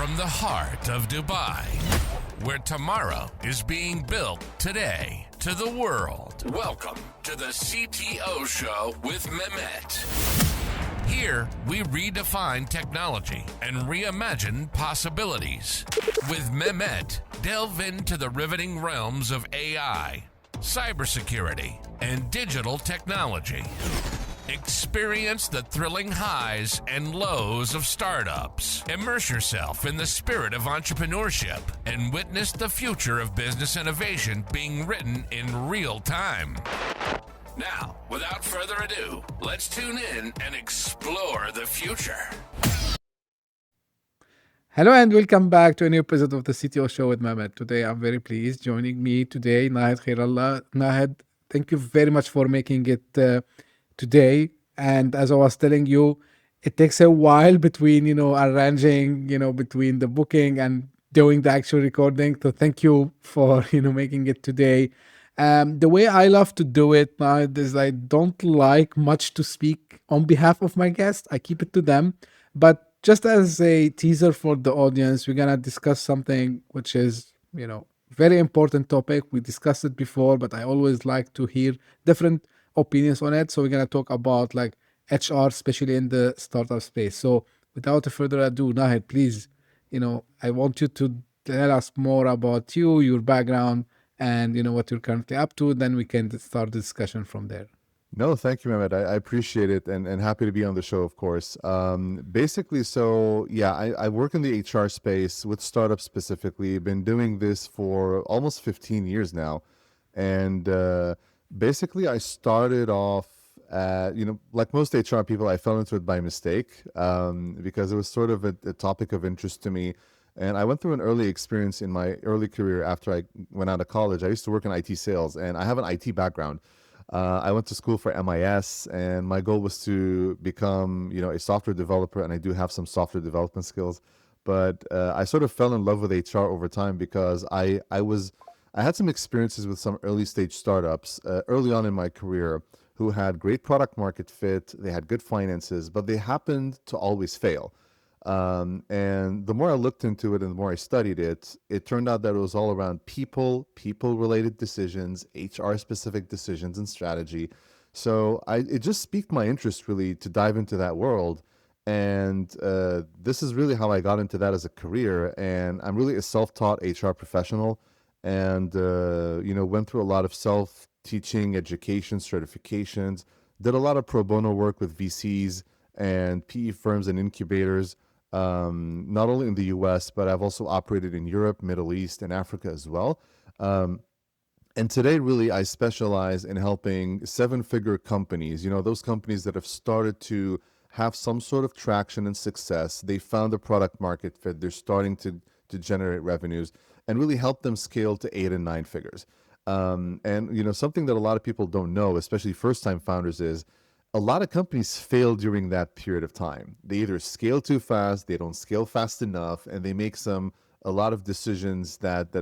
from the heart of Dubai, where tomorrow is being built today, to the world. Welcome to the CTO Show with Mehmet. Here, we redefine technology and reimagine possibilities. With Mehmet, delve into the riveting realms of AI, cybersecurity, and digital technology. Experience the thrilling highs and lows of startups. Immerse yourself in the spirit of entrepreneurship and witness the future of business innovation being written in real time. Now, without further ado, let's tune in and explore the future. Hello and welcome back to a new episode of the CTO Show with Mehmet. Today, I'm very pleased. Joining me today, Nahed Khairallah. Nahed, thank you very much for making it today. And as I was telling you, it takes a while between, arranging, between the booking and doing the actual recording. So thank you for, making it today. The way I love to do it now is I don't like much to speak on behalf of my guests. I keep it to them. But just as a teaser for the audience, we're going to discuss something which is, very important topic. We discussed it before, but I always like to hear different opinions on it. So we're going to talk about like HR, especially in the startup space. So without further ado, Nahed, please, I want you to tell us more about you, your background, and what you're currently up to. Then we can start the discussion from there. No, thank you, Mehmet. I appreciate it and happy to be on the show, of course. Basically, I work in the HR space with startups specifically. Been doing this for almost 15 years now. And basically, I started off, like most HR people, I fell into it by mistake because it was sort of a topic of interest to me. And I went through an early experience in my early career after I went out of college. I used to work in IT sales, and I have an IT background. I went to school for MIS, and my goal was to become, a software developer, and I do have some software development skills. But I sort of fell in love with HR over time because I had some experiences with some early stage startups early on in my career who had great product market fit, they had good finances, but they happened to always fail. And the more I looked into it and the more I studied it, it turned out that it was all around people-related decisions, HR-specific decisions and strategy. So it just piqued my interest really to dive into that world. And this is really how I got into that as a career. And I'm really a self-taught HR professional and, went through a lot of self-teaching, education, certifications, did a lot of pro bono work with VCs and PE firms and incubators. Not only in the US, but I've also operated in Europe, Middle East, and Africa as well. And today, really, I specialize in helping seven-figure companies, those companies that have started to have some sort of traction and success. They found a product market fit. They're starting to generate revenues and really help them scale to 8 and 9 figures. And, something that a lot of people don't know, especially first-time founders, is a lot of companies fail during that period of time. They either scale too fast, they don't scale fast enough, and they make a lot of decisions that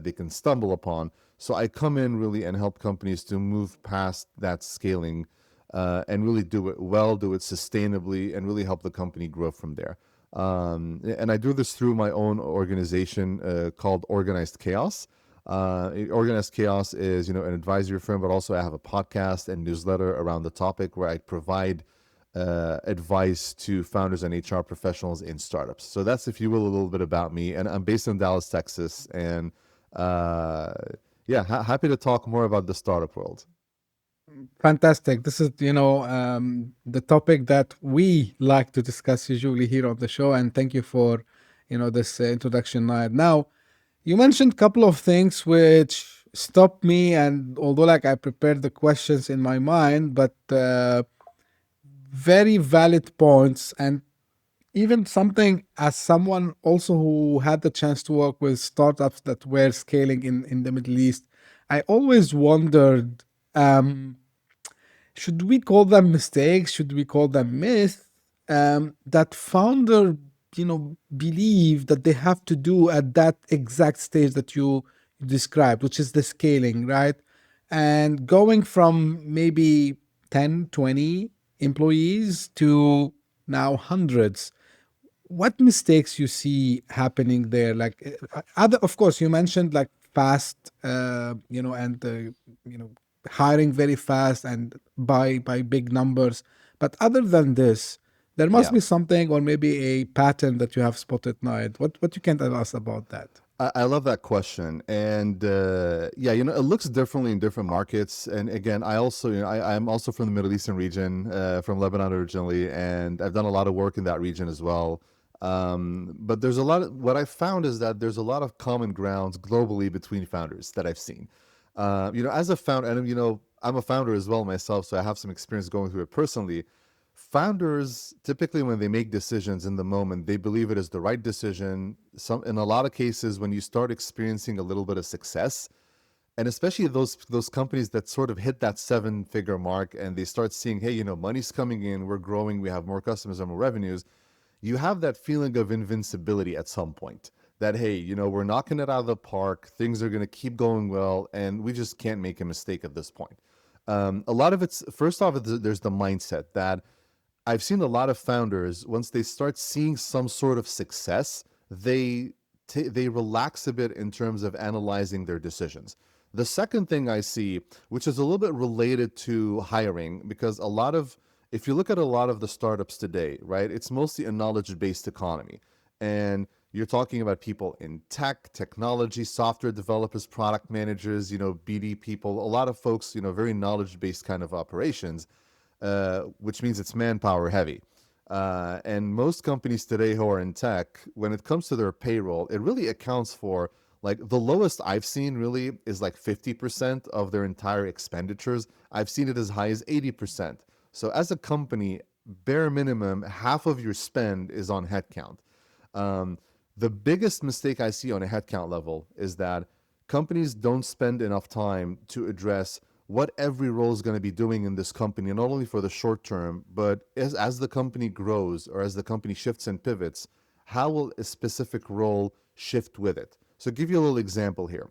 they can stumble upon. So I come in really and help companies to move past that scaling and really do it well, do it sustainably, and really help the company grow from there. And I do this through my own organization called Organized Chaos. Organized Chaos is, an advisory firm, but also I have a podcast and newsletter around the topic where I provide advice to founders and HR professionals in startups. So that's, if you will, a little bit about me. And I'm based in Dallas, Texas. And happy to talk more about the startup world. Fantastic. This is, the topic that we like to discuss usually here on the show. And thank you for, this introduction, Nahed. Now, you mentioned a couple of things which stopped me, and although I prepared the questions in my mind, but very valid points, and even something as someone also who had the chance to work with startups that were scaling in the Middle East, I always wondered, should we call them mistakes? Should we call them myths? That founder believe that they have to do at that exact stage that you described, which is the scaling, right? And going from maybe 10, 20 employees to now hundreds. what mistakes you see happening there? Like other, of course, you mentioned like fast, and hiring very fast and by big numbers. But other than this, there must Yeah. be something or maybe a pattern that you have spotted, Night. What you can tell us about that? I love that question. And yeah, it looks differently in different markets. And again, I also, I'm also from the Middle Eastern region, from Lebanon originally, and I've done a lot of work in that region as well. But there's a lot of, what I found is that there's a lot of common grounds globally between founders that I've seen. As a founder, and I'm a founder as well myself, so I have some experience going through it personally. Founders typically, when they make decisions in the moment, they believe it is the right decision. In a lot of cases, when you start experiencing a little bit of success, and especially those companies that sort of hit that 7-figure mark, and they start seeing, hey, money's coming in, we're growing, we have more customers and more revenues, you have that feeling of invincibility at some point. That, hey, we're knocking it out of the park, things are going to keep going well, and we just can't make a mistake at this point. A lot of it's, first off, there's the mindset that I've seen a lot of founders, once they start seeing some sort of success, they relax a bit in terms of analyzing their decisions. The second thing I see, which is a little bit related to hiring, because if you look at a lot of the startups today, right, it's mostly a knowledge-based economy. And you're talking about people in tech, technology, software developers, product managers, BD people, a lot of folks, very knowledge-based kind of operations. Which means it's manpower heavy. And most companies today who are in tech, when it comes to their payroll, it really accounts for, like, the lowest I've seen really is like 50% of their entire expenditures. I've seen it as high as 80%. So as a company, bare minimum, half of your spend is on headcount. The biggest mistake I see on a headcount level is that companies don't spend enough time to address what every role is going to be doing in this company, not only for the short term, but as the company grows or as the company shifts and pivots, how will a specific role shift with it? So give you a little example here.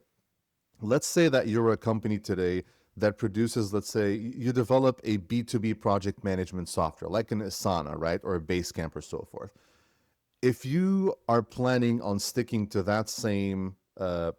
Let's say that you're a company today that produces, let's say you develop a B2B project management software, like an Asana, right? Or a Basecamp or so forth. If you are planning on sticking to that same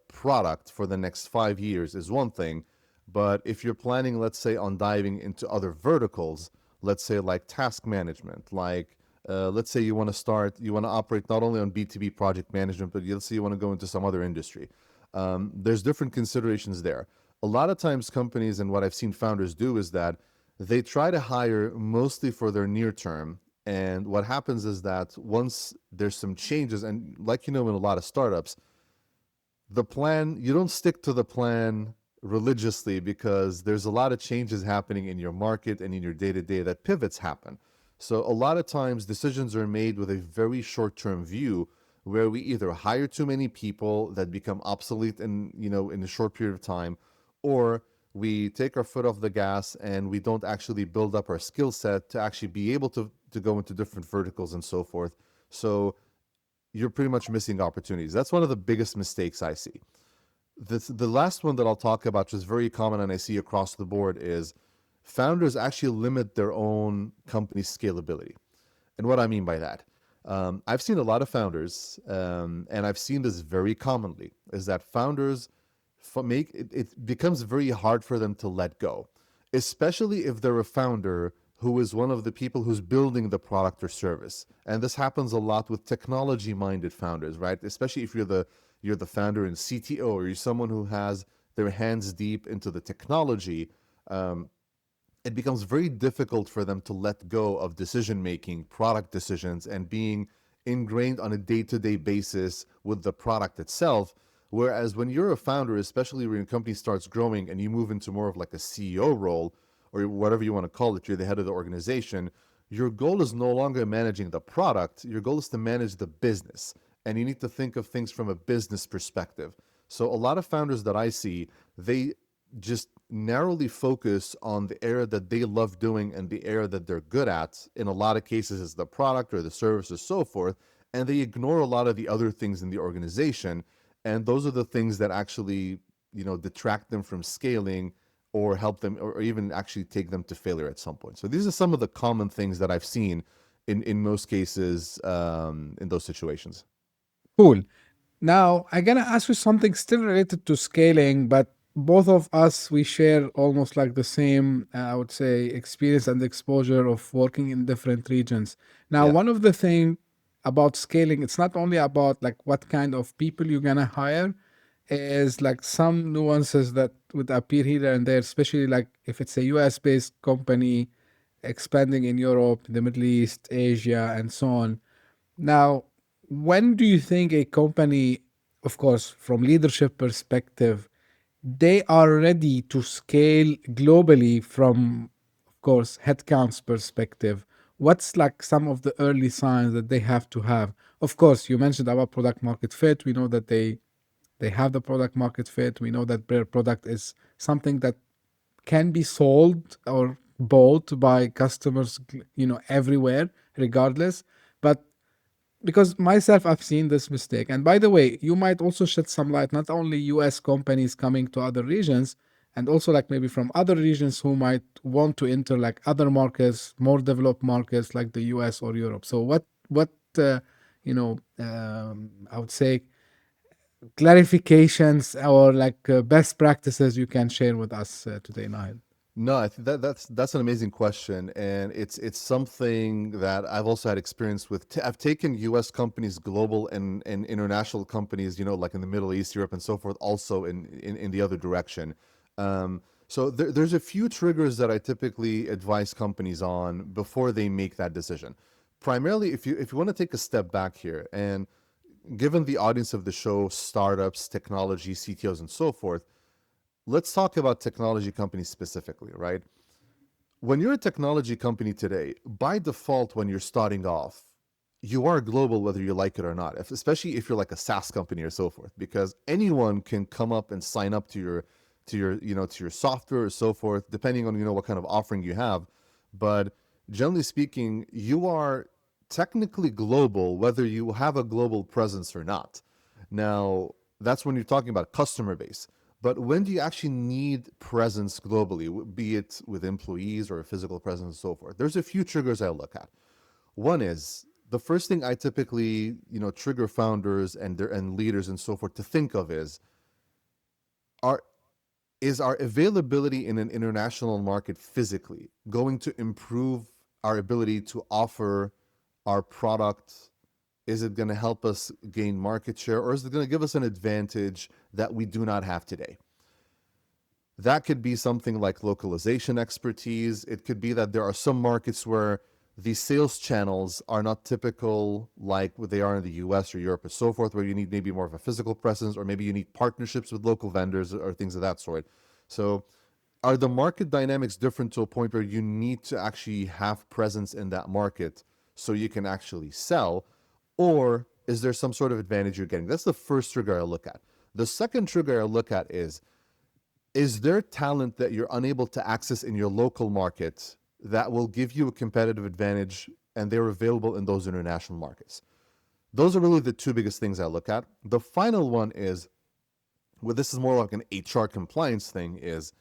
product for the next 5 years is one thing. But if you're planning, let's say, on diving into other verticals, let's say like task management, like let's say you want to operate not only on B2B project management, but let's say you want to go into some other industry. There's different considerations there. A lot of times companies, and what I've seen founders do, is that they try to hire mostly for their near term. And what happens is that once there's some changes, and like in a lot of startups, you don't stick to the plan religiously because there's a lot of changes happening in your market and in your day-to-day that pivots happen. So a lot of times decisions are made with a very short-term view where we either hire too many people that become obsolete in a short period of time, or we take our foot off the gas and we don't actually build up our skill set to actually be able to go into different verticals and so forth. So you're pretty much missing opportunities. That's one of the biggest mistakes I see. The last one that I'll talk about, which is very common and I see across the board, is founders actually limit their own company scalability. And what I mean by that, I've seen a lot of founders, and I've seen this very commonly, is that founders it becomes very hard for them to let go, especially if they're a founder who is one of the people who's building the product or service. And this happens a lot with technology-minded founders, right? Especially if you're the founder and CTO, or you're someone who has their hands deep into the technology. It becomes very difficult for them to let go of decision-making, product decisions, and being ingrained on a day-to-day basis with the product itself. Whereas when you're a founder, especially when your company starts growing and you move into more of like a CEO role, or whatever you want to call it, you're the head of the organization, your goal is no longer managing the product, your goal is to manage the business. And you need to think of things from a business perspective. So a lot of founders that I see, they just narrowly focus on the area that they love doing and the area that they're good at. In a lot of cases, it's the product or the service or so forth. And they ignore a lot of the other things in the organization. And those are the things that actually, detract them from scaling or help them or even actually take them to failure at some point. So these are some of the common things that I've seen in most cases in those situations. Cool. Now, I'm gonna ask you something still related to scaling, but both of us we share almost like the same, I would say, experience and exposure of working in different regions. Now, Yeah. one of the thing about scaling, it's not only about like what kind of people you're gonna hire, is like some nuances that would appear here and there, especially like if it's a US based company expanding in Europe, the Middle East, Asia, and so on. Now, when do you think a company, of course, from leadership perspective, they are ready to scale globally from, of course, headcounts perspective? What's like some of the early signs that they have to have? Of course, you mentioned about product market fit. We know that they have the product market fit. We know that their product is something that can be sold or bought by customers, everywhere, regardless. But because myself I've seen this mistake, and by the way, you might also shed some light, not only US companies coming to other regions, and also like maybe from other regions who might want to enter like other markets, more developed markets like the US or Europe. So what I would say clarifications or like best practices you can share with us today, Nahid? No, I think that's an amazing question, and it's something that I've also had experience with. I've taken U.S. companies global and international companies, like in the Middle East, Europe, and so forth, also in the other direction. So there's a few triggers that I typically advise companies on before they make that decision. Primarily, if you want to take a step back here, and given the audience of the show, startups, technology, CTOs, and so forth. Let's talk about technology companies specifically, right? When you're a technology company today, by default, when you're starting off, you are global whether you like it or not, especially if you're like a SaaS company or so forth, because anyone can come up and sign up to your software or so forth, depending on what kind of offering you have. But generally speaking, you are technically global whether you have a global presence or not. Now, that's when you're talking about customer base. But when do you actually need presence globally, be it with employees or a physical presence and so forth? There's a few triggers I look at. One is the first thing I typically, trigger founders and leaders and so forth to think of are is our availability in an international market physically going to improve our ability to offer our product? Is it going to help us gain market share, or is it going to give us an advantage that we do not have today? That could be something like localization expertise. It could be that there are some markets where the sales channels are not typical like they are in the US or Europe or so forth, where you need maybe more of a physical presence, or maybe you need partnerships with local vendors or things of that sort. So are the market dynamics different to a point where you need to actually have presence in that market so you can actually sell? Or is there some sort of advantage you're getting? That's the first trigger I look at. The second trigger I look at is there talent that you're unable to access in your local market that will give you a competitive advantage and they're available in those international markets? Those are really the two biggest things I look at. The final one is, well, this is more like an HR compliance thing, is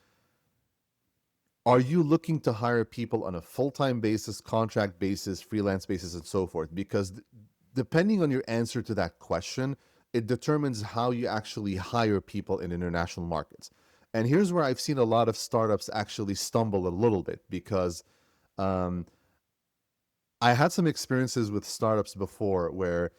are you looking to hire people on a full-time basis, contract basis, freelance basis, and so forth? Because depending on your answer to that question, it determines how you actually hire people in international markets. And here's where I've seen a lot of startups actually stumble a little bit, because I had some experiences with startups before where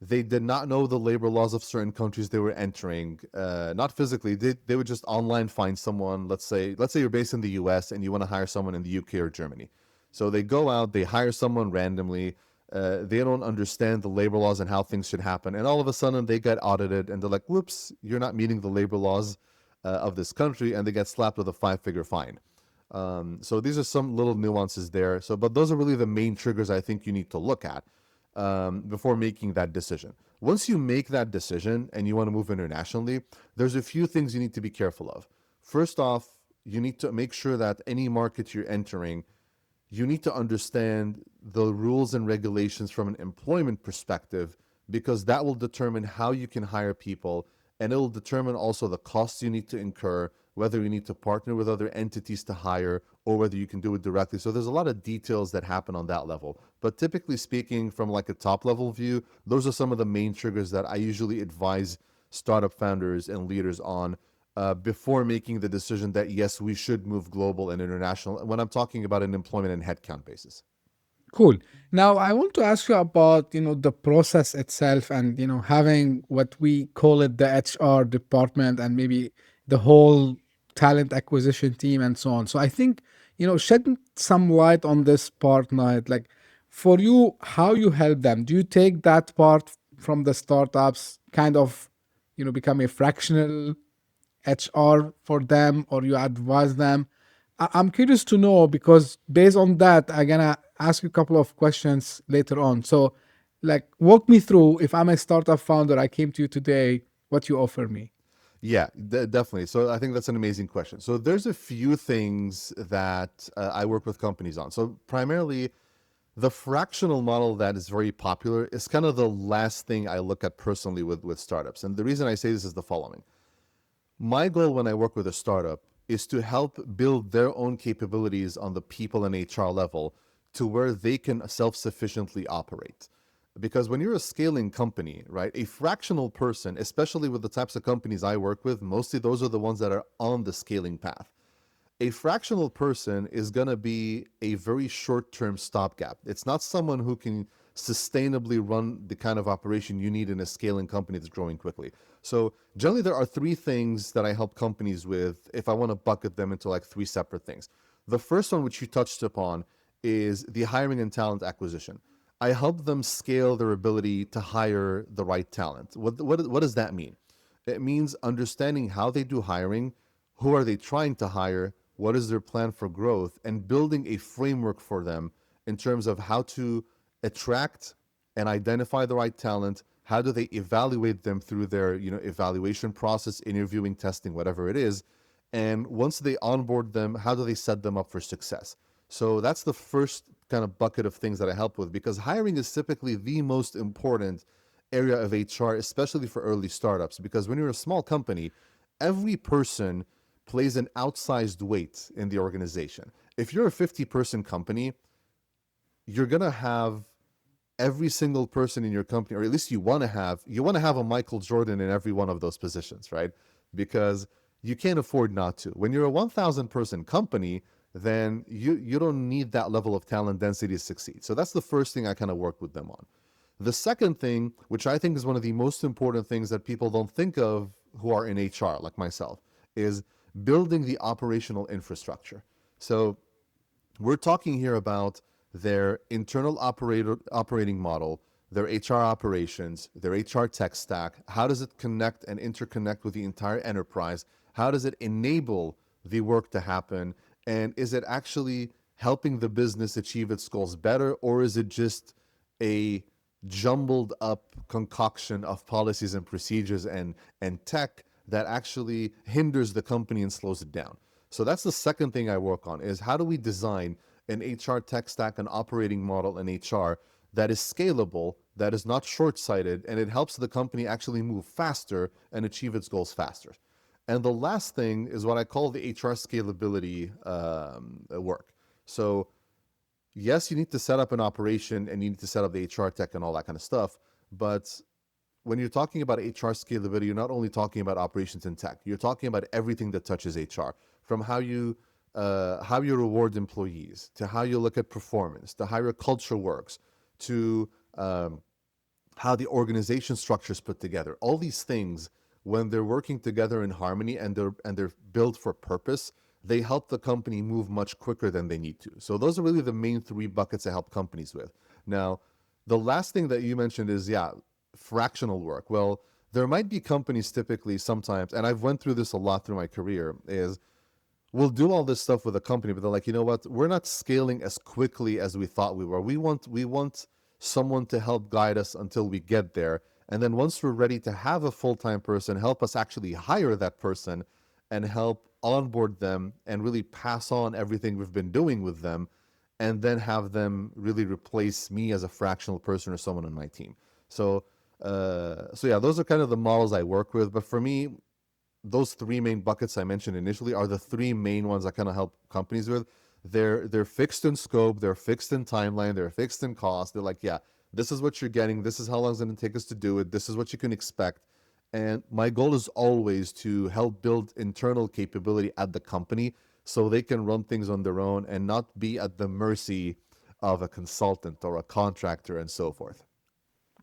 they did not know the labor laws of certain countries they were entering. Not physically, they would just online find someone. Let's say you're based in the US and you want to hire someone in the UK or Germany. So they go out, they hire someone randomly. They don't understand the labor laws and how things should happen. And all of a sudden they get audited and they're like, whoops, you're not meeting the labor laws of this country, and they get slapped with a 5-figure fine. So these are some little nuances there. But those are really the main triggers I think you need to look at before making that decision. Once you make that decision and you want to move internationally, there's a few things you need to be careful of. First off, you need to make sure that any market you're entering, you need to understand the rules and regulations from an employment perspective, because that will determine how you can hire people, and it will determine also the costs you need to incur, whether you need to partner with other entities to hire, or whether you can do it directly. So there's a lot of details that happen on that level. But typically speaking, from like a top level view, those are some of the main triggers that I usually advise startup founders and leaders on before making the decision that yes, we should move global and international when I'm talking about an employment and headcount basis. Cool. Now I want to ask you about, the process itself and, having what we call it the HR department and maybe the whole talent acquisition team and so on. So I think, shed some light on this part, Night. Like for you, how you help them? Do you take that part from the startups, kind of, become a fractional HR for them, or you advise them? I'm curious to know because based on that, I'm gonna ask you a couple of questions later on. So, like, walk me through if I'm a startup founder, I came to you today, what you offer me. Yeah, definitely. So I think that's an amazing question. So there's a few things that I work with companies on. So primarily, the fractional model that is very popular is kind of the last thing I look at personally with startups. And the reason I say this is the following. My goal when I work with a startup is to help build their own capabilities on the people and HR level to where they can self-sufficiently operate. Because when you're a scaling company, right, a fractional person, especially with the types of companies I work with, mostly those are the ones that are on the scaling path. A fractional person is going to be a very short-term stopgap. It's not someone who can sustainably run the kind of operation you need in a scaling company that's growing quickly. So generally, there are three things that I help companies with if I want to bucket them into like three separate things. The first one, which you touched upon, is the hiring and talent acquisition. I help them scale their ability to hire the right talent. What does that mean? It means understanding how they do hiring, who are they trying to hire, what is their plan for growth, and building a framework for them in terms of how to attract and identify the right talent. How do they evaluate them through their evaluation process, interviewing, testing, whatever it is. And once they onboard them, how do they set them up for success? So that's the first kind of bucket of things that I help with, because hiring is typically the most important area of HR, especially for early startups. Because when you're a small company, every person plays an outsized weight in the organization. If you're a 50-person company, you're going to have every single person in your company, or at least you want to have a Michael Jordan in every one of those positions, right? Because you can't afford not to. When you're a 1,000-person company, then you don't need that level of talent density to succeed. So that's the first thing I kind of work with them on. The second thing, which I think is one of the most important things that people don't think of who are in HR, like myself, is building the operational infrastructure. So we're talking here about their internal operating model, their HR operations, their HR tech stack. How does it connect and interconnect with the entire enterprise? How does it enable the work to happen? And is it actually helping the business achieve its goals better, or is it just a jumbled up concoction of policies and procedures and tech that actually hinders the company and slows it down? So that's the second thing I work on, is how do we design an HR tech stack, an operating model in HR that is scalable, that is not short-sighted, and it helps the company actually move faster and achieve its goals faster. And the last thing is what I call the HR scalability work. So yes, you need to set up an operation and you need to set up the HR tech and all that kind of stuff. But when you're talking about HR scalability, you're not only talking about operations and tech. You're talking about everything that touches HR, from how you reward employees, to how you look at performance, to how your culture works, to how the organization structure is put together. All these things, when they're working together in harmony and they're built for purpose, they help the company move much quicker than they need to. So those are really the main three buckets I help companies with. Now, the last thing that you mentioned is, fractional work. Well, there might be companies typically sometimes, and I've went through this a lot through my career, is we'll do all this stuff with a company, but they're like, you know what? We're not scaling as quickly as we thought we were. We want someone to help guide us until we get there. And then once we're ready to have a full-time person, help us actually hire that person and help onboard them and really pass on everything we've been doing with them, and then have them really replace me as a fractional person or someone on my team. So yeah, those are kind of the models I work with. But for me, those three main buckets I mentioned initially are the three main ones I kind of help companies with. They're fixed in scope, they're fixed in timeline, they're fixed in cost. They're like, yeah, this is what you're getting, this is how long it's going to take us to do it, this is what you can expect. And my goal is always to help build internal capability at the company so they can run things on their own and not be at the mercy of a consultant or a contractor and so forth.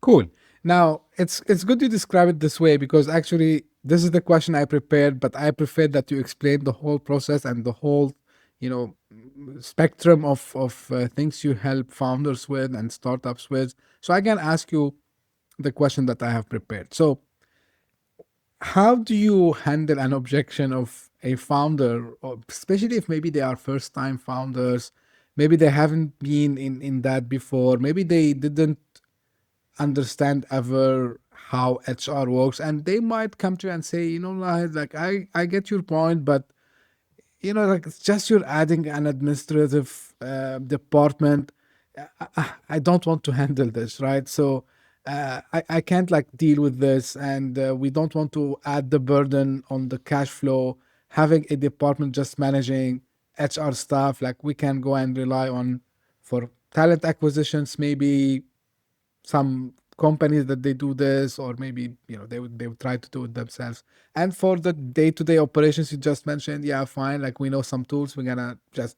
Cool. Now, it's good you describe it this way because actually this is the question I prepared, but I prefer that you explain the whole process and the whole, spectrum of things you help founders with and startups with. So I can ask you the question that I have prepared. So, how do you handle an objection of a founder, or especially if maybe they are first time founders, maybe they haven't been in that before, maybe they didn't understand ever how HR works, and they might come to you and say, like I get your point, but like it's just you're adding an administrative department. I don't want to handle this, right? So I can't like deal with this, and we don't want to add the burden on the cash flow. Having a department just managing HR stuff, like we can go and rely on for talent acquisitions, maybe some companies that they do this, or maybe they would try to do it themselves. And for the day-to-day operations you just mentioned, yeah, fine, like we know some tools, we're gonna just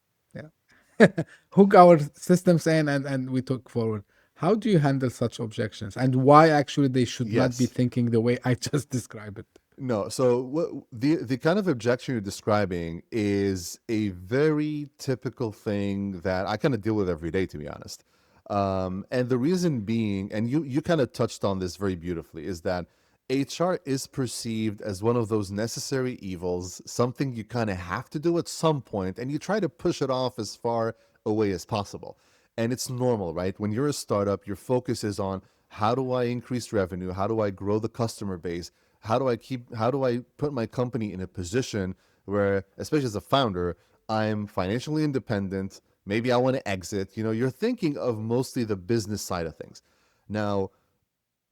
hook our systems in, and we took forward. How do you handle such objections, and why actually they should not be Yes. thinking the way I just described it? No, so the kind of objection you're describing is a very typical thing that I kind of deal with every day, to be honest. And the reason being, and you kind of touched on this very beautifully, is that HR is perceived as one of those necessary evils, something you kind of have to do at some point, and you try to push it off as far away as possible. And it's normal, right? When you're a startup, your focus is on how do I increase revenue? How do I grow the customer base? How do I put my company in a position where, especially as a founder, I'm financially independent? Maybe I want to exit. You're thinking of mostly the business side of things. Now,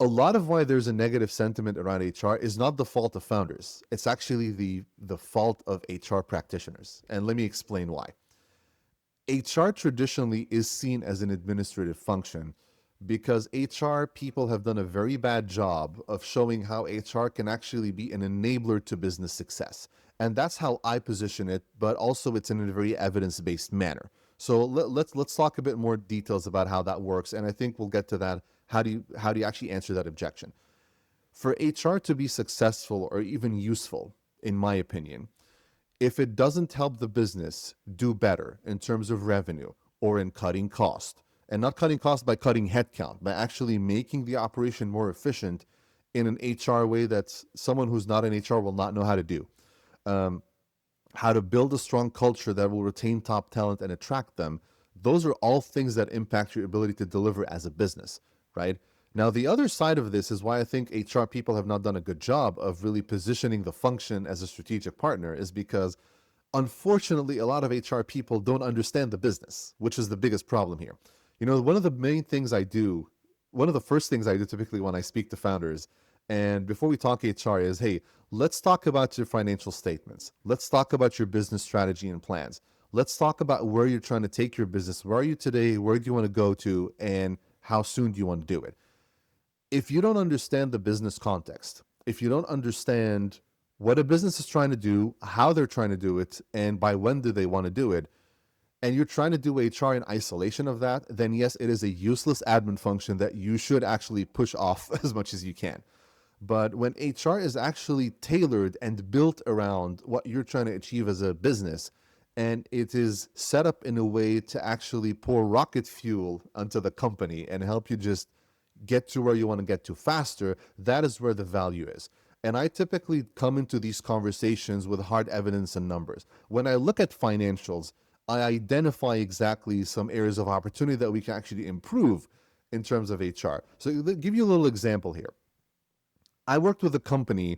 a lot of why there's a negative sentiment around HR is not the fault of founders. It's actually the fault of HR practitioners. And let me explain why. HR traditionally is seen as an administrative function because HR people have done a very bad job of showing how HR can actually be an enabler to business success. And that's how I position it, but also it's in a very evidence-based manner. So let's talk a bit more details about how that works, and I think we'll get to that. How do you actually answer that objection? For HR to be successful or even useful, in my opinion, if it doesn't help the business do better in terms of revenue or in cutting cost, and not cutting cost by cutting headcount, by actually making the operation more efficient in an HR way that someone who's not in HR will not know how to do. How to build a strong culture that will retain top talent and attract them. Those are all things that impact your ability to deliver as a business, right? Now, the other side of this is why I think HR people have not done a good job of really positioning the function as a strategic partner, is because unfortunately, a lot of HR people don't understand the business, which is the biggest problem here. One of the first things I do typically when I speak to founders, and before we talk HR, is, hey, let's talk about your financial statements. Let's talk about your business strategy and plans. Let's talk about where you're trying to take your business. Where are you today? Where do you want to go to? And how soon do you want to do it? If you don't understand the business context, if you don't understand what a business is trying to do, how they're trying to do it, and by when do they want to do it, and you're trying to do HR in isolation of that, then yes, it is a useless admin function that you should actually push off as much as you can. But when HR is actually tailored and built around what you're trying to achieve as a business, and it is set up in a way to actually pour rocket fuel onto the company and help you just get to where you want to get to faster, that is where the value is. And I typically come into these conversations with hard evidence and numbers. When I look at financials, I identify exactly some areas of opportunity that we can actually improve in terms of HR. So I'll give you a little example here. I worked with a company,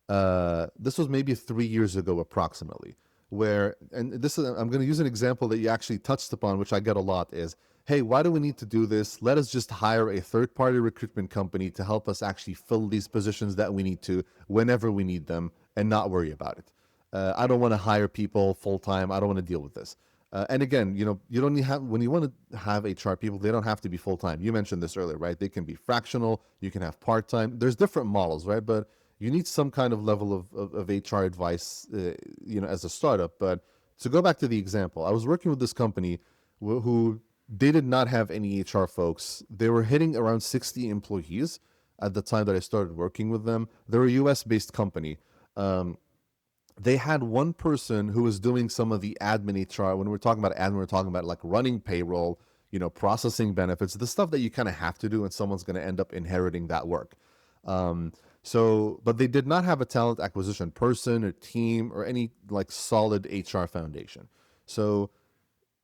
this was maybe 3 years ago approximately, and I'm going to use an example that you actually touched upon, which I get a lot, is, hey, why do we need to do this? Let us just hire a third-party recruitment company to help us actually fill these positions that we need to whenever we need them, and not worry about it. I don't want to hire people full time. I don't want to deal with this. And again, you don't need have when you want to have HR people, they don't have to be full time. You mentioned this earlier, right? They can be fractional. You can have part time. There's different models, right? But you need some kind of level of HR advice, as a startup. But to go back to the example, I was working with this company who they did not have any HR folks. They were hitting around 60 employees at the time that I started working with them. They're a US based company. They had one person who was doing some of the admin HR. When we're talking about admin, we're talking about like running payroll, processing benefits, the stuff that you kind of have to do, and someone's going to end up inheriting that work. But they did not have a talent acquisition person or team or any like solid HR foundation. So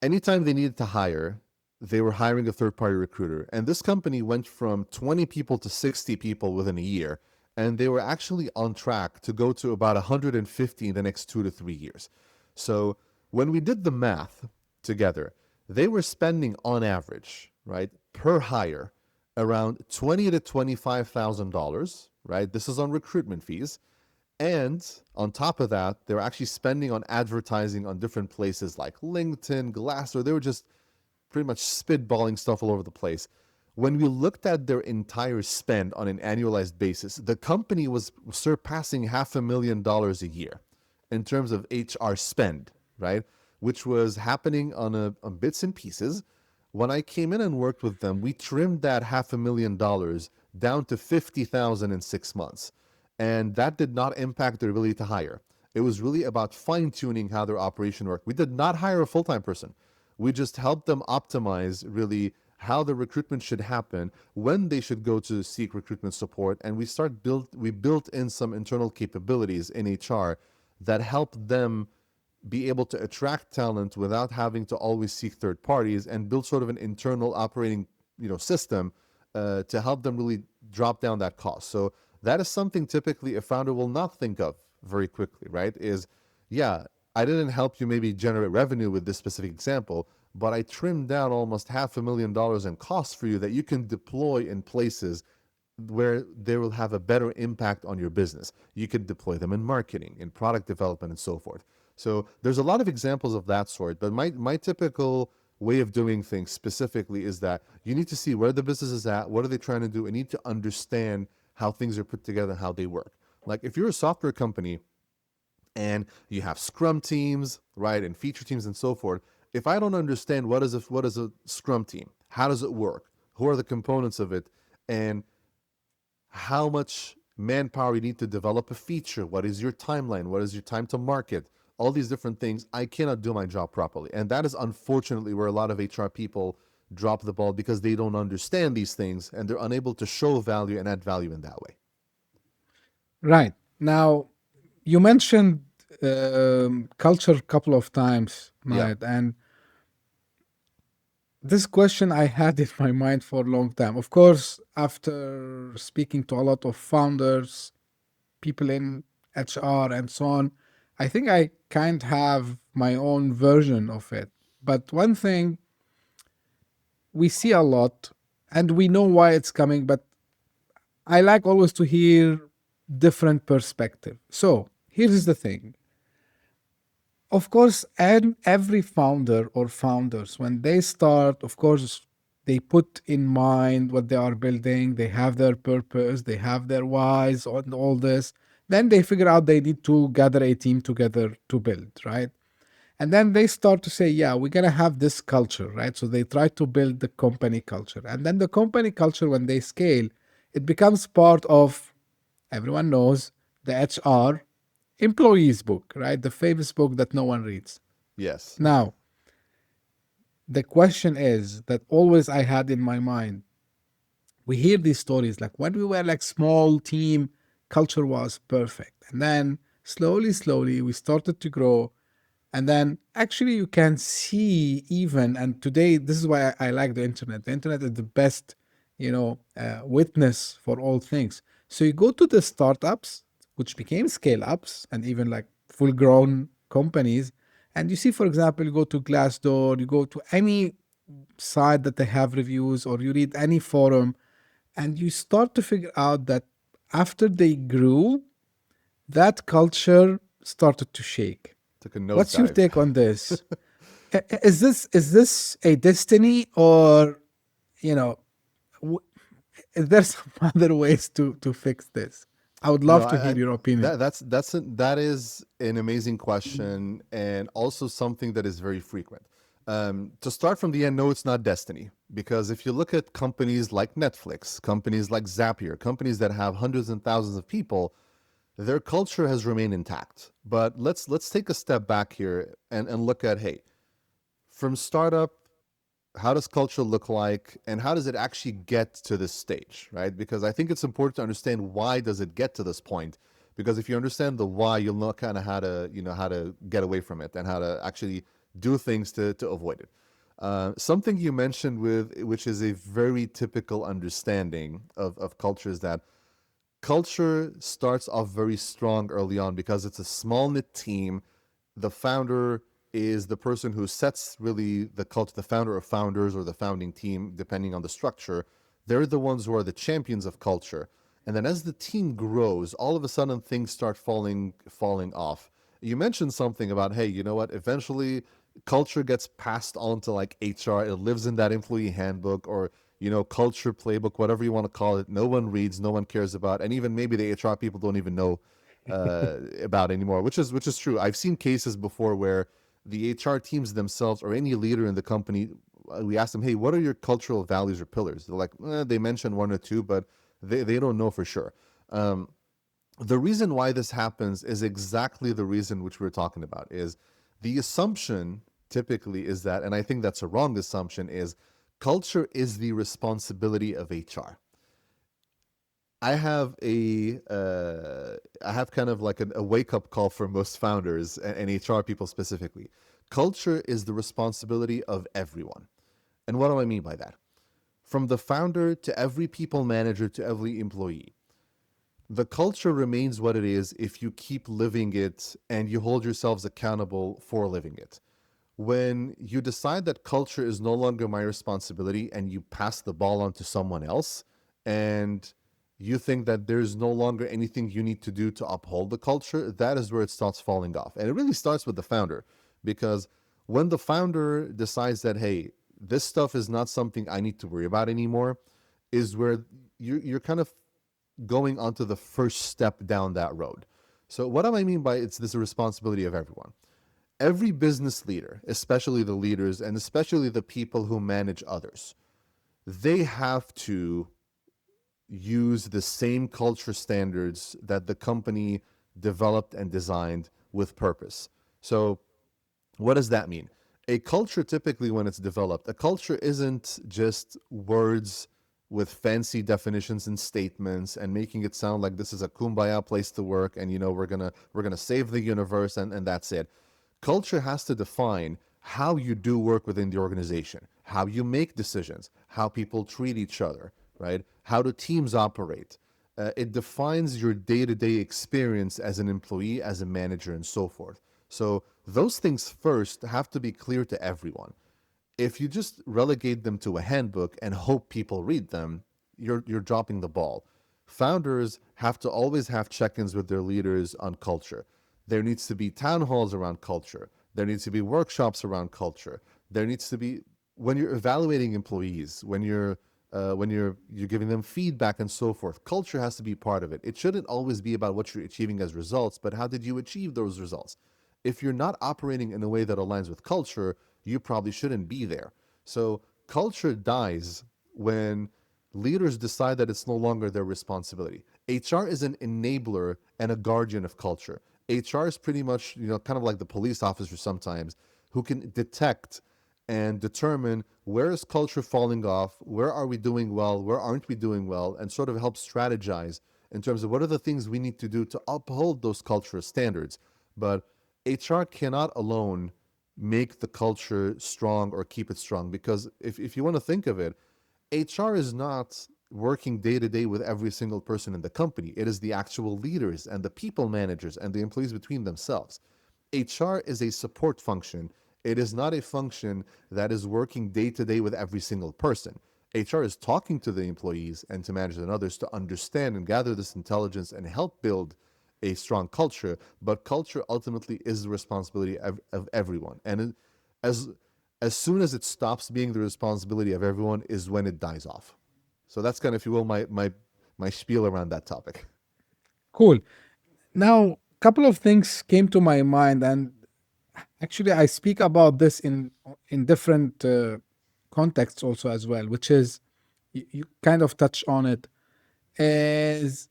anytime they needed to hire, they were hiring a third-party recruiter. And this company went from 20 people to 60 people within a year. And they were actually on track to go to about 150 in the next 2 to 3 years. So when we did the math together, they were spending on average, right, per hire, around $20,000 to $25,000, right? This is on recruitment fees. And on top of that, they were actually spending on advertising on different places like LinkedIn, Glassdoor. They were just pretty much spitballing stuff all over the place. When we looked at their entire spend on an annualized basis, the company was surpassing $500,000 a year in terms of HR spend, right? Which was happening on bits and pieces. When I came in and worked with them, we trimmed that $500,000 down to $50,000 in 6 months. And that did not impact their ability to hire. It was really about fine-tuning how their operation worked. We did not hire a full-time person. We just helped them optimize really how the recruitment should happen, when they should go to seek recruitment support, and we built in some internal capabilities in HR that helped them be able to attract talent without having to always seek third parties, and build sort of an internal operating system to help them really drop down that cost. So that is something typically a founder will not think of very quickly, right? I didn't help you maybe generate revenue with this specific example, but I trimmed down almost $500,000 in costs for you that you can deploy in places where they will have a better impact on your business. You could deploy them in marketing, in product development, and so forth. So there's a lot of examples of that sort, but my typical way of doing things specifically is that you need to see where the business is at, what are they trying to do, and you need to understand how things are put together and how they work. Like if you're a software company and you have Scrum teams, right, and feature teams and so forth, if I don't understand what is a Scrum team, how does it work, who are the components of it, and how much manpower you need to develop a feature, what is your timeline, what is your time to market, all these different things, I cannot do my job properly. And that is unfortunately where a lot of HR people drop the ball, because they don't understand these things and they're unable to show value and add value in that way. Right. Now, you mentioned culture a couple of times, Nahed, and this question I had in my mind for a long time. Of course, after speaking to a lot of founders, people in HR and so on, I think I kind of have my own version of it. But one thing we see a lot, and we know why it's coming, but I like always to hear different perspective. So here's the thing. Of course, and every founder or founders, when they start, of course, they put in mind what they are building, they have their purpose, they have their whys, and all this. Then they figure out they need to gather a team together to build, right? And then they start to say, yeah, we're going to have this culture, right? So they try to build the company culture. And then the company culture, when they scale, it becomes part of, everyone knows, the HR employees book, right? The famous book that no one reads. Yes. Now, the question is that always I had in my mind, we hear these stories like when we were like small team, culture was perfect. And then slowly, we started to grow. And then actually you can see even, and today, this is why I like the internet. The internet is the best, witness for all things. So you go to the startups, which became scale ups and even like full grown companies. And you see, for example, you go to Glassdoor, you go to any site that they have reviews, or you read any forum, and you start to figure out that after they grew, that culture started to shake. Took a What's your nosedive. take on this? Is this a destiny, or you know, w- is there some other ways to fix this? I would No, love to hear your opinion. that is an amazing question, and also something that is very frequent. To start from the end, no, it's not destiny, because if you look at companies like Netflix, companies like Zapier, companies that have hundreds and thousands of people, their culture has remained intact. But let's take a step back here and look at, hey, from startup, how does culture look like, and how does it actually get to this stage, right? Because I think it's important to understand why does it get to this point, because if you understand the why, you'll know kind of how to, how to get away from it and how to actually do things to avoid it. Something you mentioned, which is a very typical understanding of culture, is that culture starts off very strong early on because it's a small knit team. The founder is the person who sets really the culture, the founder of founders or the founding team, depending on the structure. They're the ones who are the champions of culture. And then as the team grows, all of a sudden things start falling off. You mentioned something about, hey, you know what? Eventually culture gets passed on to like HR. It lives in that employee handbook or culture playbook, whatever you want to call it. No one reads, no one cares about, and even maybe the HR people don't even know about anymore, which is true. I've seen cases before where the HR teams themselves or any leader in the company, we ask them, hey, what are your cultural values or pillars? They're like, they mention one or two, but they don't know for sure. Um, the reason why this happens is exactly the reason which we're talking about, is the assumption typically is that, and I think that's a wrong assumption, is culture is the responsibility of HR. I have kind of like a wake up call for most founders and HR people specifically. Culture is the responsibility of everyone. And what do I mean by that? From the founder to every people manager to every employee. The culture remains what it is if you keep living it and you hold yourselves accountable for living it. When you decide that culture is no longer my responsibility and you pass the ball on to someone else, and you think that there's no longer anything you need to do to uphold the culture, that is where it starts falling off. And it really starts with the founder, because when the founder decides that, hey, this stuff is not something I need to worry about anymore, is where you're kind of going onto the first step down that road. So what do I mean by it's this responsibility of everyone? Every business leader, especially the leaders and especially the people who manage others, they have to use the same culture standards that the company developed and designed with purpose. So, what does that mean? A culture, typically, when it's developed, a culture isn't just words with fancy definitions and statements and making it sound like this is a kumbaya place to work and we're gonna save the universe and that's it. Culture has to define how you do work within the organization, how you make decisions, how people treat each other, right? How do teams operate? It defines your day-to-day experience as an employee, as a manager, and so forth. So those things first have to be clear to everyone. If you just relegate them to a handbook and hope people read them, you're dropping the ball. Founders have to always have check-ins with their leaders on culture. There needs to be town halls around culture. There needs to be workshops around culture. There needs to be, when you're evaluating employees, when you're giving them feedback and so forth, culture has to be part of it. It shouldn't always be about what you're achieving as results, but how did you achieve those results? If you're not operating in a way that aligns with culture, you probably shouldn't be there. So culture dies when leaders decide that it's no longer their responsibility. HR is an enabler and a guardian of culture. HR is pretty much, kind of like the police officer sometimes, who can detect and determine where is culture falling off, where are we doing well, where aren't we doing well, and sort of help strategize in terms of what are the things we need to do to uphold those cultural standards. But HR cannot alone make the culture strong or keep it strong, because if you want to think of it, HR is not working day to day with every single person in the company. It is the actual leaders and the people managers and the employees between themselves. HR is a support function. It is not a function that is working day to day with every single person. HR is talking to the employees and to managers and others to understand and gather this intelligence and help build a strong culture, but culture ultimately is the responsibility of everyone. And as as soon as it stops being the responsibility of everyone is when it dies off. So that's kind of, if you will, my spiel around that topic. Cool. Now, a couple of things came to my mind, and actually, I speak about this in different contexts also as well, which is you kind of touch on it. Is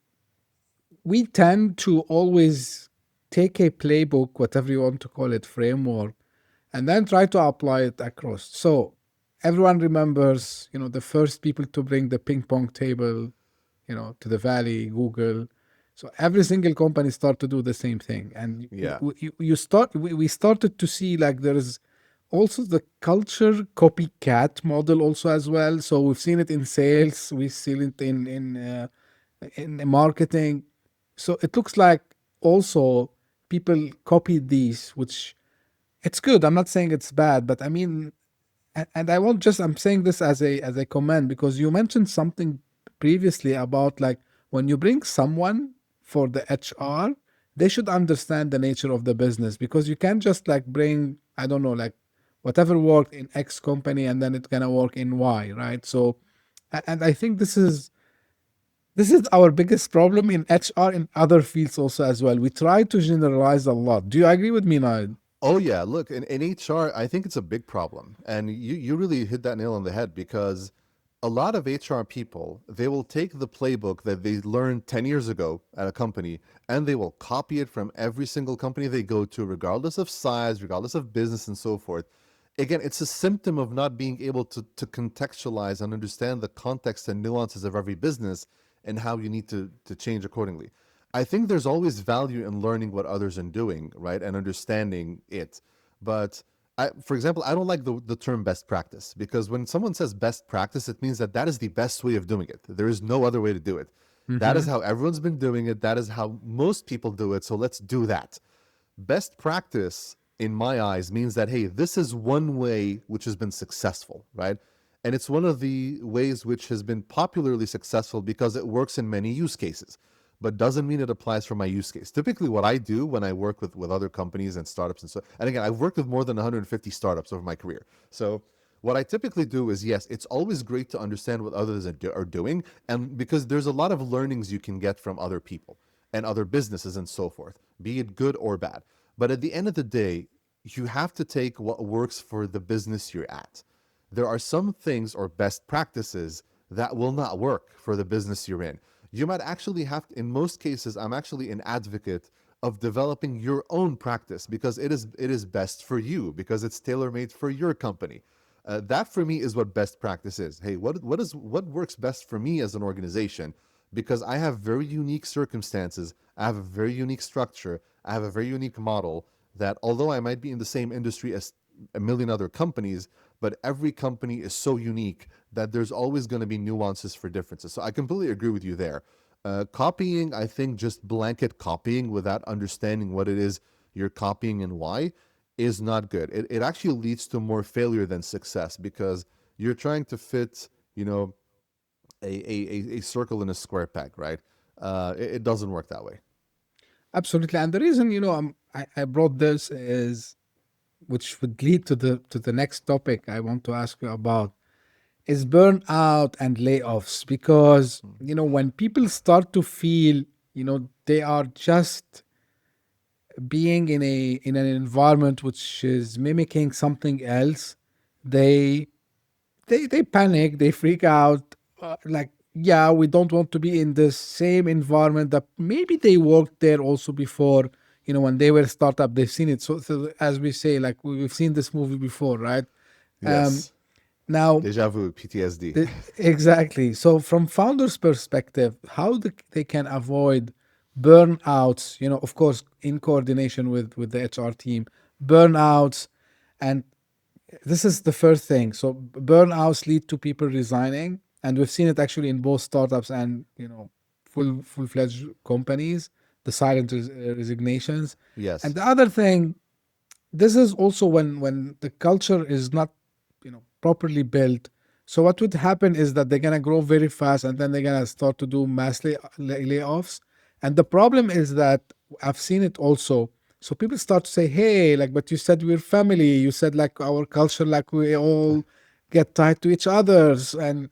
we tend to always take a playbook, whatever you want to call it, framework, and then try to apply it across. So everyone remembers, the first people to bring the ping pong table, to the valley, Google. So every single company start to do the same thing, and Yeah. we started to see like there is also the culture copycat model also as well. So we've seen it in sales, we've seen it in marketing. So it looks like also people copied these, which it's good. I'm not saying it's bad, but I mean, and I won't just, I'm saying this as a comment because you mentioned something previously about like when you bring someone for the HR, they should understand the nature of the business because you can't just like bring, I don't know, like whatever worked in X company and then it's gonna work in Y, right? So, and I think this is our biggest problem in HR in other fields also as well. We try to generalize a lot. Do you agree with me, Naid? Oh yeah, look, in HR, I think it's a big problem. And you really hit that nail on the head because a lot of HR people, they will take the playbook that they learned 10 years ago at a company and they will copy it from every single company they go to, regardless of size, regardless of business and so forth. Again, it's a symptom of not being able to contextualize and understand the context and nuances of every business and how you need to change accordingly. I think there's always value in learning what others are doing, right, and understanding it. But for example, I don't like the term best practice because when someone says best practice, it means that that is the best way of doing it. There is no other way to do it. That is how everyone's been doing it. That is how most people do it. So let's do that. Best practice, in my eyes, means that, hey, this is one way which has been successful, right? And it's one of the ways which has been popularly successful because it works in many use cases, but doesn't mean it applies for my use case. Typically, what I do when I work with other companies and startups and so, and again, I've worked with more than 150 startups over my career. So what I typically do is, yes, it's always great to understand what others are doing, and because there's a lot of learnings you can get from other people and other businesses and so forth, be it good or bad. But at the end of the day, you have to take what works for the business you're at. There are some things or best practices that will not work for the business you're in. You might actually have to, in most cases, I'm actually an advocate of developing your own practice because it is best for you, because it's tailor-made for your company. That for me is what best practice is. Hey, what works best for me as an organization? Because I have very unique circumstances, I have a very unique structure, I have a very unique model that although I might be in the same industry as a million other companies, but every company is so unique that there's always going to be nuances for differences. So I completely agree with you there. Copying, I think just blanket copying without understanding what it is you're copying and why is not good. It actually leads to more failure than success because you're trying to fit, a circle in a square peg, right? It doesn't work that way. Absolutely. And the reason, I brought this is, which would lead to the next topic I want to ask you about, is burnout and layoffs. Because, when people start to feel, they are just being in an environment which is mimicking something else, they they panic, they freak out, like, yeah, we don't want to be in the same environment that maybe they worked there also before, when they were startup, they've seen it. So as we say, like we've seen this movie before, right? um Yes. Now, Deja vu, PTSD. exactly. So from founders perspective, how they can avoid burnouts, of course in coordination with the HR team, burnouts. And this is the first thing. So burnouts lead to people resigning, and we've seen it actually in both startups and full-fledged companies, the silent resignations. And Yes. the other thing, this is also when the culture is not properly built. So what would happen is that they're gonna grow very fast, and then they're gonna start to do mass layoffs. And the problem is that I've seen it also. So people start to say, hey, like, but you said we're family. You said like our culture, like we all get tied to each others. And,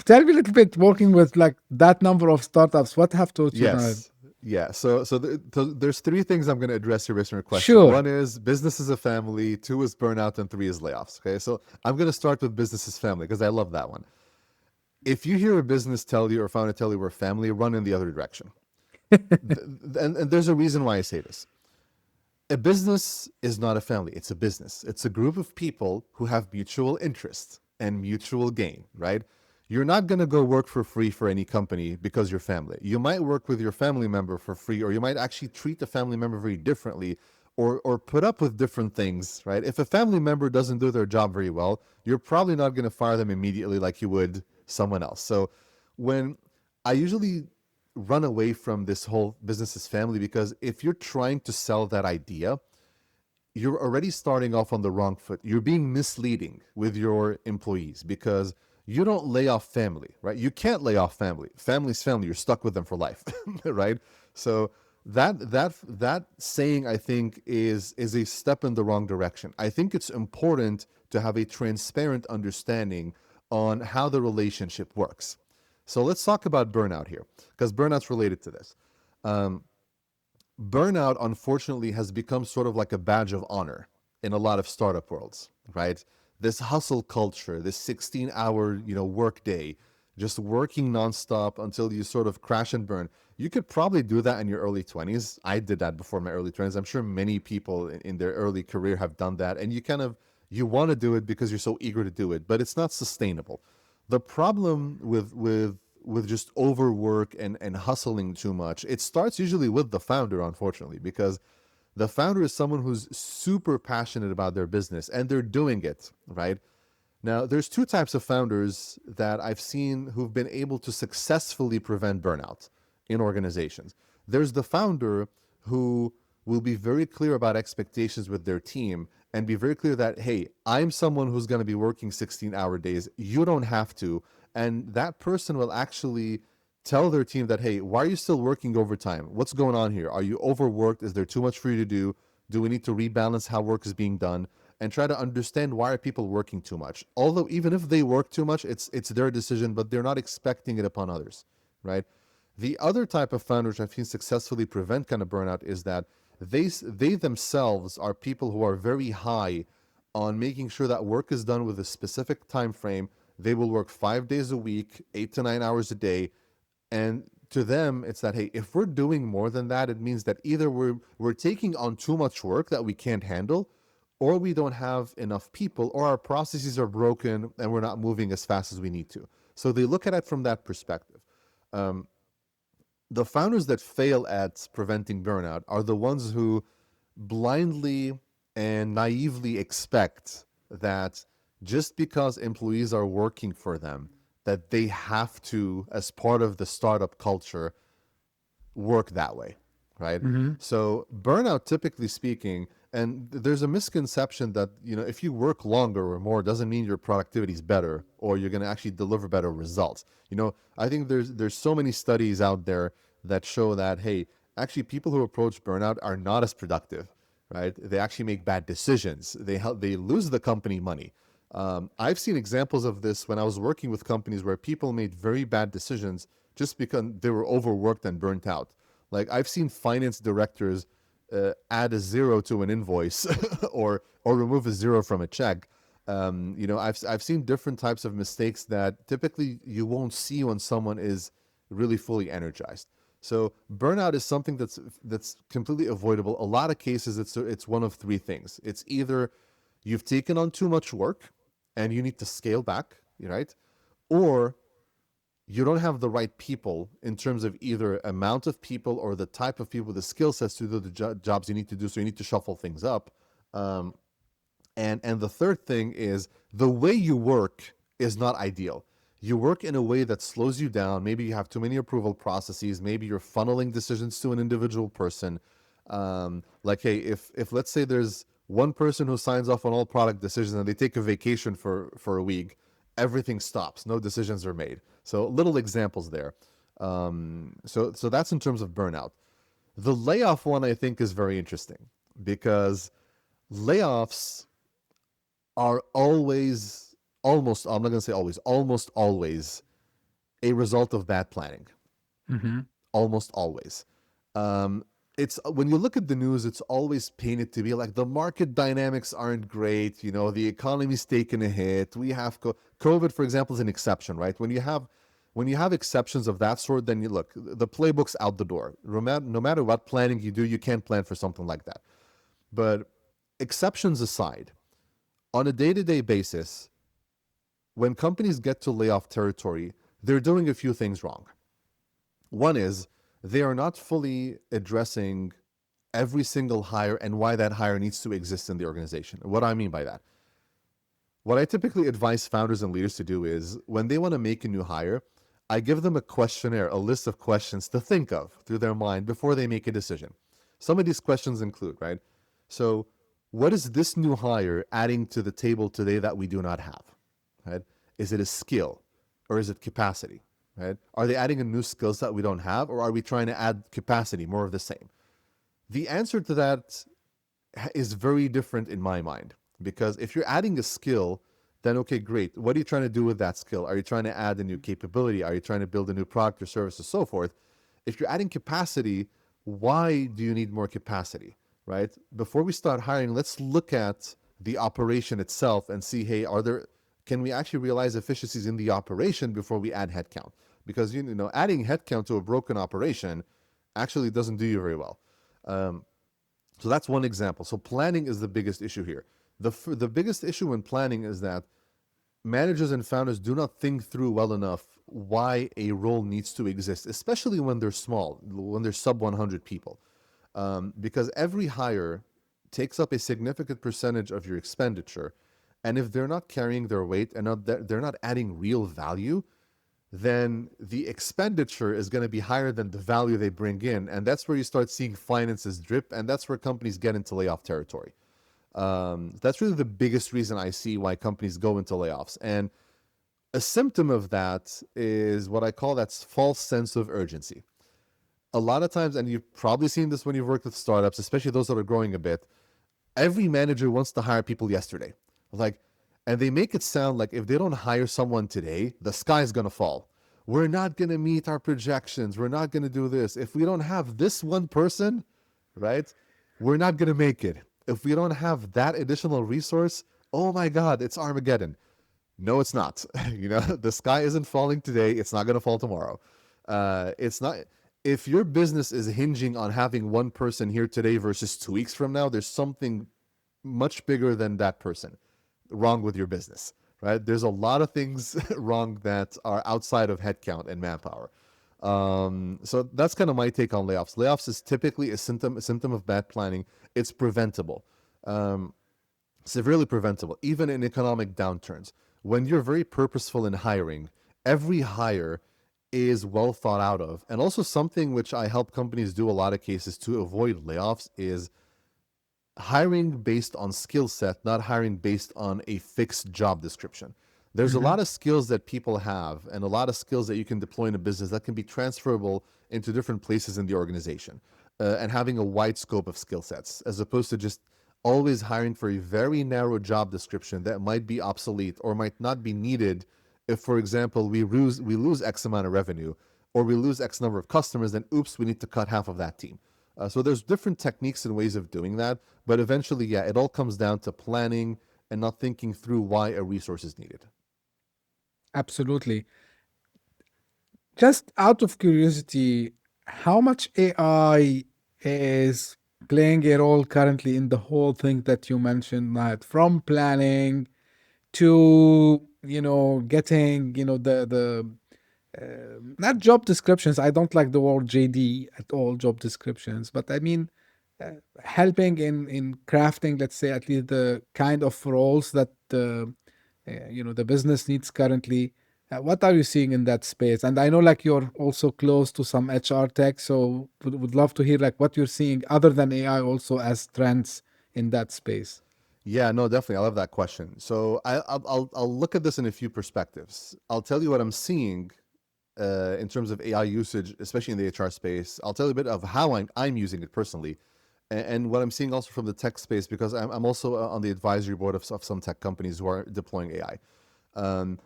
tell me a little bit working with like that number of startups. What have taught you now? Yes. Yeah. So there's three things I'm going to address here based on your question. Sure. One is business is a family, two is burnout, and three is layoffs. Okay. So I'm going to start with business is family because I love that one. If you hear a business tell you or founder tell you we're family, run in the other direction. And there's a reason why I say this. A business is not a family, it's a business. It's a group of people who have mutual interest and mutual gain, right? You're not going to go work for free for any company because you're family. You might work with your family member for free, or you might actually treat the family member very differently, or put up with different things, right? If a family member doesn't do their job very well, you're probably not going to fire them immediately like you would someone else. So when I usually run away from this whole business as family, because if you're trying to sell that idea, you're already starting off on the wrong foot. You're being misleading with your employees because you don't lay off family, right? You can't lay off family. Family's family. You're stuck with them for life, right? So that saying, I think, is a step in the wrong direction. I think it's important to have a transparent understanding on how the relationship works. So let's talk about burnout here, because burnout's related to this. Burnout, unfortunately, has become sort of like a badge of honor in a lot of startup worlds, right? This hustle culture, this 16-hour, work day, just working nonstop until you sort of crash and burn. You could probably do that in your early 20s. I did that before my early 20s. I'm sure many people in their early career have done that, and you want to do it because you're so eager to do it, but it's not sustainable. The problem with just overwork and hustling too much, it starts usually with the founder, unfortunately, because the founder is someone who's super passionate about their business and they're doing it, right? Now, there's two types of founders that I've seen who've been able to successfully prevent burnout in organizations. There's the founder who will be very clear about expectations with their team and be very clear that, hey, I'm someone who's going to be working 16-hour days. You don't have to. And that person will actually tell their team that, hey, why are you still working overtime? What's going on here? Are you overworked? Is there too much for you to do? Do we need to rebalance how work is being done? And try to understand, why are people working too much? Although even if they work too much, it's their decision, but they're not expecting it upon others, right? The other type of founder which I've seen successfully prevent kind of burnout is that they themselves are people who are very high on making sure that work is done with a specific time frame. They will work 5 days a week, 8 to 9 hours a day, and to them it's that, hey, if we're doing more than that, it means that either we're taking on too much work that we can't handle, or we don't have enough people, or our processes are broken and we're not moving as fast as we need to. So they look at it from that perspective. The founders that fail at preventing burnout are the ones who blindly and naively expect that just because employees are working for them, that they have to, as part of the startup culture, work that way, right? Mm-hmm. So burnout, typically speaking, and there's a misconception that, if you work longer or more, doesn't mean your productivity is better or you're going to actually deliver better results. I think there's so many studies out there that show that, hey, actually people who approach burnout are not as productive, right? They actually make bad decisions. They lose the company money. I've seen examples of this when I was working with companies where people made very bad decisions just because they were overworked and burnt out. Like, I've seen finance directors add a zero to an invoice or remove a zero from a check. I've seen different types of mistakes that typically you won't see when someone is really fully energized. So burnout is something that's completely avoidable. A lot of cases, it's one of three things. It's either you've taken on too much work and you need to scale back, right? Or you don't have the right people in terms of either amount of people or the type of people, the skill sets to do the jobs you need to do. So you need to shuffle things up. And the third thing is the way you work is not ideal. You work in a way that slows you down. Maybe you have too many approval processes. Maybe you're funneling decisions to an individual person. Like, hey, if let's say there's one person who signs off on all product decisions and they take a vacation for a week, everything stops. No decisions are made. So little examples there. So that's in terms of burnout. The layoff one I think is very interesting because layoffs are always, almost, I'm not going to say always, almost always a result of bad planning. Mm-hmm. Almost always. Um, it's when you look at the news, it's always painted to be like the market dynamics aren't great. You know, the economy's taken a hit. We have COVID, for example, is an exception, right? When you have exceptions of that sort, then you look, the playbook's out the door. No matter what planning you do, you can't plan for something like that. But exceptions aside, on a day-to-day basis, when companies get to layoff territory, they're doing a few things wrong. One is they are not fully addressing every single hire and why that hire needs to exist in the organization. What do I mean by that? What I typically advise founders and leaders to do is when they want to make a new hire, I give them a questionnaire, a list of questions to think of through their mind before they make a decision. Some of these questions include, right? So, what is this new hire adding to the table today that we do not have? Right? Is it a skill or is it capacity? Right? Are they adding a new skill set we don't have, or are we trying to add capacity, more of the same? The answer to that is very different in my mind, because if you're adding a skill, then okay, great. What are you trying to do with that skill? Are you trying to add a new capability? Are you trying to build a new product or service or so forth? If you're adding capacity, why do you need more capacity, right? Before we start hiring, let's look at the operation itself and see, hey, can we actually realize efficiencies in the operation before we add headcount? Because adding headcount to a broken operation actually doesn't do you very well. So that's one example. So planning is the biggest issue here. The biggest issue in planning is that managers and founders do not think through well enough why a role needs to exist, especially when they're small, when they're sub 100 people. Because every hire takes up a significant percentage of your expenditure. And if they're not carrying their weight and they're not adding real value, then the expenditure is going to be higher than the value they bring in. And that's where you start seeing finances drip. And that's where companies get into layoff territory. That's really the biggest reason I see why companies go into layoffs. And a symptom of that is what I call that false sense of urgency. A lot of times, and you've probably seen this when you've worked with startups, especially those that are growing a bit, every manager wants to hire people yesterday. And they make it sound like if they don't hire someone today, the sky's going to fall. We're not going to meet our projections. We're not going to do this. If we don't have this one person, right, we're not going to make it. If we don't have that additional resource, oh my God, it's Armageddon. No, it's not. The sky isn't falling today. It's not going to fall tomorrow. It's not. If your business is hinging on having one person here today versus 2 weeks from now, there's something much bigger than that person wrong with your business, right? There's a lot of things wrong that are outside of headcount and manpower. So that's kind of my take on layoffs. Layoffs is typically a symptom of bad planning. It's preventable, severely preventable, even in economic downturns. When you're very purposeful in hiring, every hire is well thought out of. And also something which I help companies do a lot of cases to avoid layoffs is hiring based on skill set, not hiring based on a fixed job description. There's a lot of skills that people have and a lot of skills that you can deploy in a business that can be transferable into different places in the organization, and having a wide scope of skill sets, as opposed to just always hiring for a very narrow job description that might be obsolete or might not be needed if, for example, we lose X amount of revenue or we lose X number of customers, then oops, we need to cut half of that team. So there's different techniques and ways of doing that. But eventually, yeah, it all comes down to planning and not thinking through why a resource is needed. Absolutely. Just out of curiosity, how much AI is playing a role currently in the whole thing that you mentioned, Matt, from planning to, getting, the not job descriptions. I don't like the word JD at all, job descriptions, but I mean, helping in crafting, let's say, at least the kind of roles that the business needs currently. What are you seeing in that space? And I know like you're also close to some HR tech, so would love to hear like what you're seeing other than AI also as trends in that space. Yeah, no, definitely. I love that question. So I'll look at this in a few perspectives. I'll tell you what I'm seeing in terms of AI usage, especially in the HR space. I'll tell you a bit of how I'm using it personally, and what I'm seeing also from the tech space, because I'm also on the advisory board of some tech companies who are deploying AI.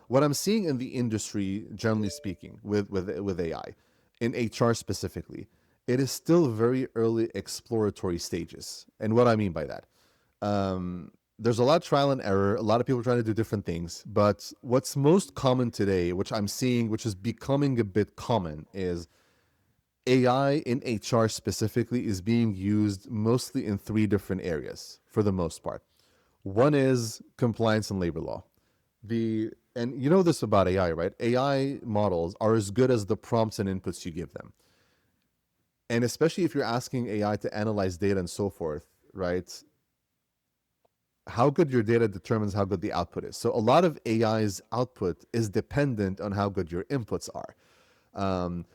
What I'm seeing in the industry, generally speaking, with AI, in HR specifically, it is still very early exploratory stages. And what I mean by that, there's a lot of trial and error, a lot of people trying to do different things. But what's most common today, which I'm seeing, which is becoming a bit common, is AI in HR specifically is being used mostly in three different areas for the most part. One is compliance and labor law. And you know this about AI, right? AI models are as good as the prompts and inputs you give them. And especially if you're asking AI to analyze data and so forth, right? How good your data determines how good the output is. So a lot of AI's output is dependent on how good your inputs are.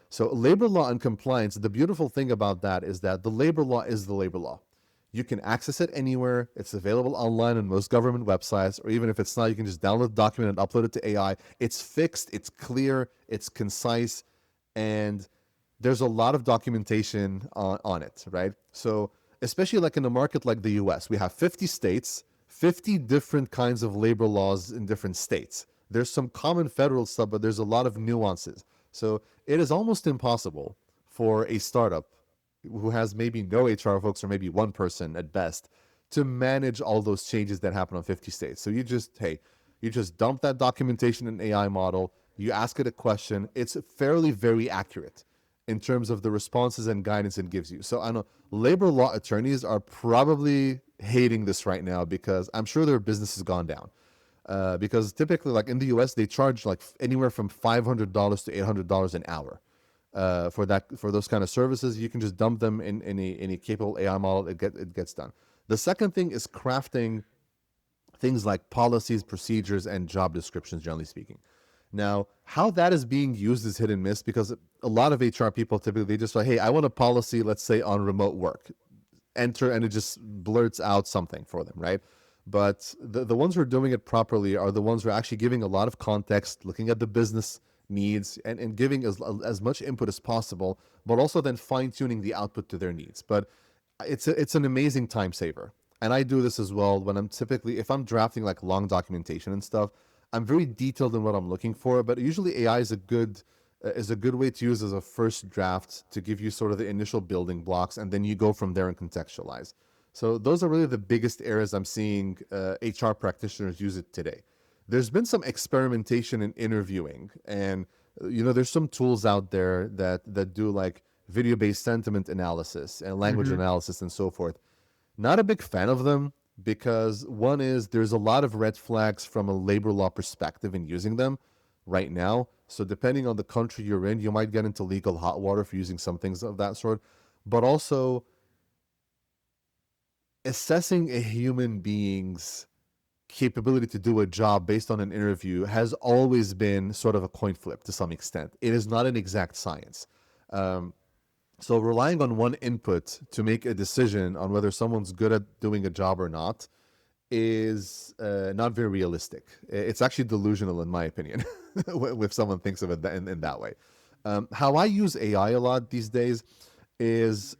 So labor law and compliance, the beautiful thing about that is that the labor law is the labor law. You can access it anywhere. It's available online on most government websites, or even if it's not, you can just download the document and upload it to AI. It's fixed, it's clear, it's concise, and there's a lot of documentation on it, right? So especially like in a market like the US, we have 50 states, 50 different kinds of labor laws in different states. There's some common federal stuff, but there's a lot of nuances. So it is almost impossible for a startup who has maybe no HR folks or maybe one person at best to manage all those changes that happen on 50 states. So you just dump that documentation in an AI model, you ask it a question, it's fairly very accurate in terms of the responses and guidance it gives you. So I know labor law attorneys are probably hating this right now because I'm sure their business has gone down. Because typically, like in the US, they charge like anywhere from $500 to $800 an hour for those kind of services. You can just dump them in a capable AI model. It gets done. The second thing is crafting things like policies, procedures, and job descriptions, generally speaking. Now, how that is being used is hit and miss, because a lot of HR people typically, they just like, hey, I want a policy, let's say on remote work. Enter, and it just blurts out something for them, right? But the ones who are doing it properly are the ones who are actually giving a lot of context, looking at the business needs, and giving as much input as possible, but also then fine-tuning the output to their needs. But it's an amazing time saver. And I do this as well when if I'm drafting like long documentation and stuff, I'm very detailed in what I'm looking for, but usually AI is a good way to use as a first draft to give you sort of the initial building blocks, and then you go from there and contextualize. So those are really the biggest areas I'm seeing HR practitioners use it today. There's been some experimentation in interviewing, and there's some tools out there that do like video-based sentiment analysis and language analysis and so forth. Not a big fan of them, because one is there's a lot of red flags from a labor law perspective in using them right now. So depending on the country you're in, you might get into legal hot water for using some things of that sort. But also, assessing a human being's capability to do a job based on an interview has always been sort of a coin flip to some extent. It is not an exact science. So relying on one input to make a decision on whether someone's good at doing a job or not is not very realistic. It's actually delusional, in my opinion, if someone thinks of it in that way. How I use AI a lot these days is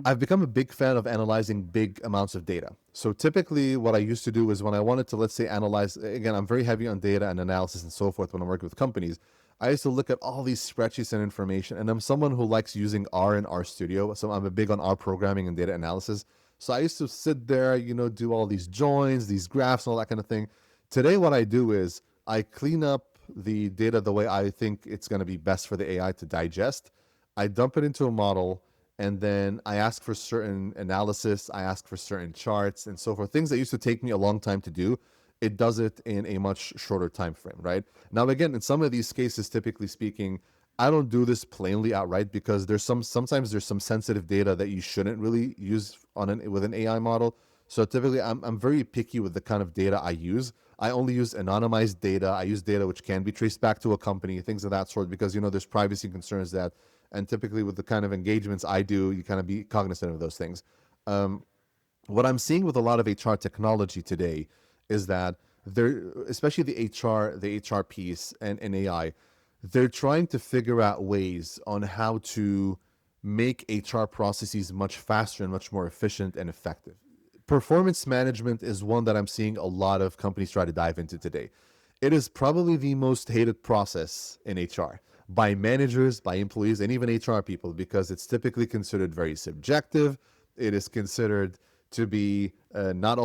I've become a big fan of analyzing big amounts of data. So typically what I used to do is when I wanted to, let's say, analyze, again, I'm very heavy on data and analysis and so forth when I'm working with companies. I used to look at all these spreadsheets and information, and I'm someone who likes using R and R Studio. So I'm a big on R programming and data analysis. So I used to sit there, do all these joins, these graphs, and all that kind of thing. Today, what I do is I clean up the data the way I think it's going to be best for the AI to digest. I dump it into a model, and then I ask for certain analysis, I ask for certain charts and so forth. Things that used to take me a long time to do, it does it in a much shorter time frame, right? Now, again, in some of these cases, typically speaking, I don't do this plainly outright, because sometimes there's some sensitive data that you shouldn't really use with an AI model. So typically, I'm very picky with the kind of data I use. I only use anonymized data. I use data which can be traced back to a company, things of that sort, because there's privacy concerns that. And typically with the kind of engagements I do, you kind of be cognizant of those things. What I'm seeing with a lot of HR technology today is that especially the HR piece and AI, they're trying to figure out ways on how to make HR processes much faster and much more efficient and effective. Performance management is one that I'm seeing a lot of companies try to dive into today. It is probably the most hated process in HR by managers, by employees, and even HR people, because it's typically considered very subjective. It is considered to be not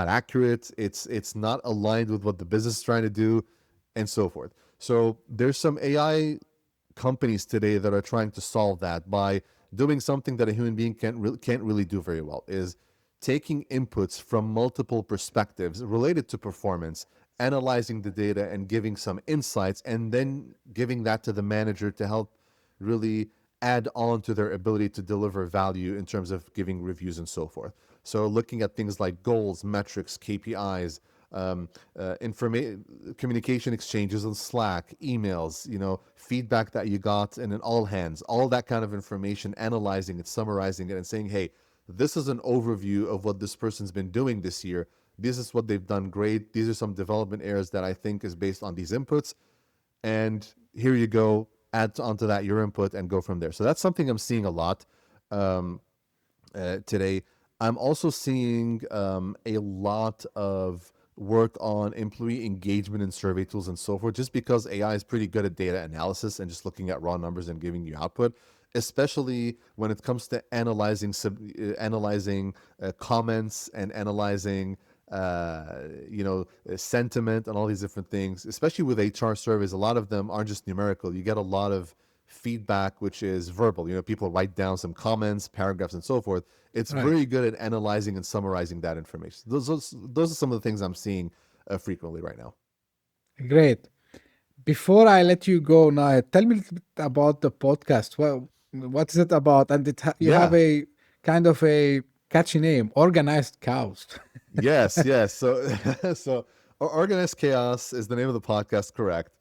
accurate. It's not aligned with what the business is trying to do, and so forth. So there's some AI companies today that are trying to solve that by doing something that a human being can't really do very well, is taking inputs from multiple perspectives related to performance, analyzing the data and giving some insights, and then giving that to the manager to help really add on to their ability to deliver value in terms of giving reviews and so forth. So looking at things like goals, metrics, KPIs, communication exchanges on Slack, emails, feedback that you got in an all hands, all that kind of information, analyzing it, summarizing it, and saying, hey, this is an overview of what this person's been doing this year. This is what they've done great. These are some development areas that I think is based on these inputs. And here you go, add onto that your input and go from there. So that's something I'm seeing a lot today. I'm also seeing a lot of work on employee engagement and survey tools and so forth, just because AI is pretty good at data analysis and just looking at raw numbers and giving you output, especially when it comes to analyzing comments and analyzing sentiment and all these different things. Especially with HR surveys, a lot of them aren't just numerical. You get a lot of feedback which is verbal. People write down some comments, paragraphs, and so forth. It's Right. very good at analyzing and summarizing that information. Those are some of the things I'm seeing frequently right now. Great. Before I let you go, now tell me a little bit about the podcast. Well, what is it about? And you have Yeah. a kind of a catchy name, Organized Chaos. Yes. So, Organized Chaos is the name of the podcast, correct?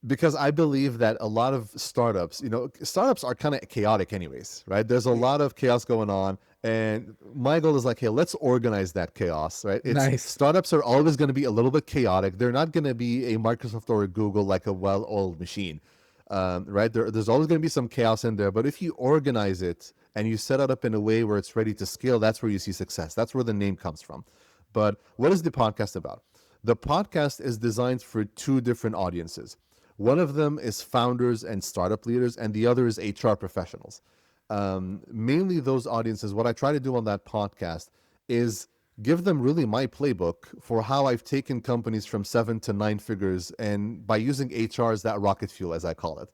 Because I believe that a lot of startups are kind of chaotic anyways, right? There's a lot of chaos going on. And my goal is like, hey, let's organize that chaos, right? Nice. Startups are always going to be a little bit chaotic. They're not going to be a Microsoft or a Google, like a well-oiled machine, right? There's always going to be some chaos in there. But if you organize it and you set it up in a way where it's ready to scale, that's where you see success. That's where the name comes from. But what is the podcast about? The podcast is designed for two different audiences. One of them is founders and startup leaders, and the other is HR professionals. Mainly those audiences, what I try to do on that podcast is give them really my playbook for how I've taken companies from 7 to 9 figures, and by using HR as that rocket fuel, as I call it.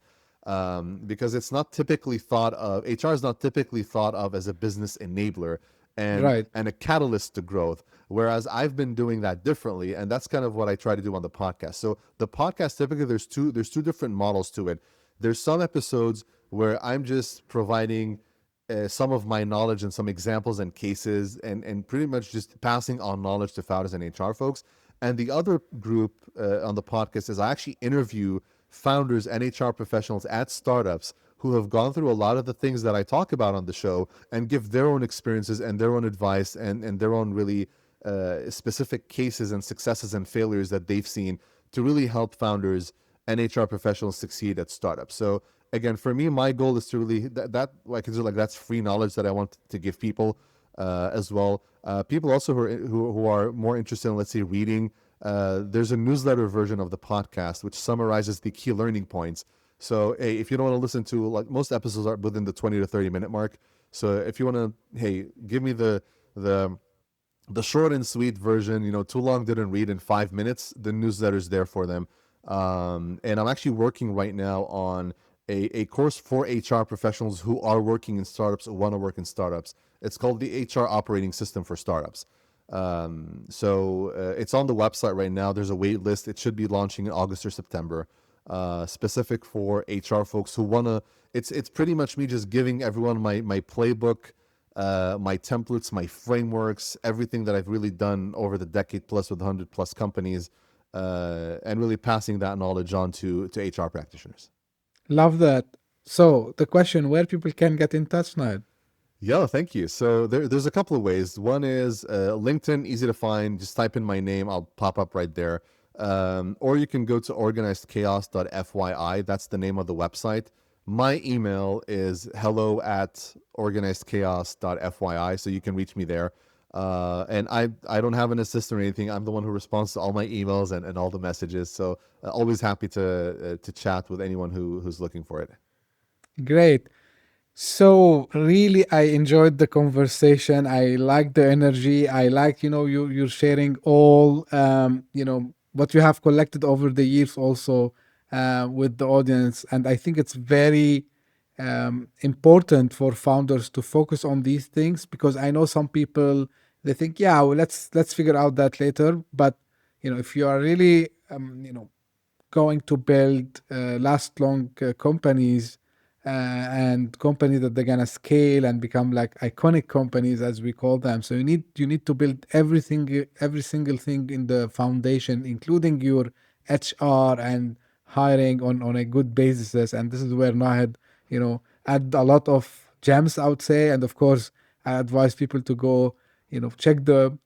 Because it's not typically thought of, HR is not typically thought of as a business enabler Right. and a catalyst to growth. Whereas I've been doing that differently, and that's kind of what I try to do on the podcast. So the podcast, typically there's two different models to it. There's some episodes where I'm just providing some of my knowledge and some examples and cases, and pretty much just passing on knowledge to founders and HR folks. And the other group on the podcast is I actually interview founders and HR professionals at startups who have gone through a lot of the things that I talk about on the show and give their own experiences and their own advice and their own really specific cases and successes and failures that they've seen to really help founders and HR professionals succeed at startups. So again, for me, my goal is to really that I consider like that's free knowledge that I want to give people as well. People also who are more interested in, let's say, reading. There's a newsletter version of the podcast which summarizes the key learning points. So hey, if you don't want to listen to, like, most episodes are within the 20 to 30 minute mark. So if you want to, hey, give me the short and sweet version, too long didn't read in 5 minutes, the newsletter's there for them. And I'm actually working right now on a course for HR professionals who are working in startups or want to work in startups. It's called the HR Operating System for Startups. So it's on the website right now. There's a wait list. It should be launching in August or September, specific for HR folks who want to. It's pretty much me just giving everyone my playbook, my templates, my frameworks, everything that I've really done over the decade plus with 100 plus companies, and really passing that knowledge on to HR practitioners. Love that. So the question, where people can get in touch now? Yeah, thank you. So there's a couple of ways. One is LinkedIn, easy to find. Just type in my name, I'll pop up right there. Or you can go to organizedchaos.fyi. That's the name of the website. My email is hello@organizedchaos.fyi, so you can reach me there. And I don't have an assistant or anything. I'm the one who responds to all my emails and all the messages. So always happy to chat with anyone who's looking for it. Great. So really, I enjoyed the conversation. I like the energy. I like, you're sharing all, what you have collected over the years also with the audience. And I think it's very important for founders to focus on these things, because I know some people, they think, yeah, well, let's figure out that later. But, if you are really, going to build last long companies, and companies that they're gonna scale and become like iconic companies, as we call them. So you need to build everything, every single thing in the foundation, including your HR and hiring on a good basis. And this is where Nahed, add a lot of gems, I would say. And of course, I advise people to go, check the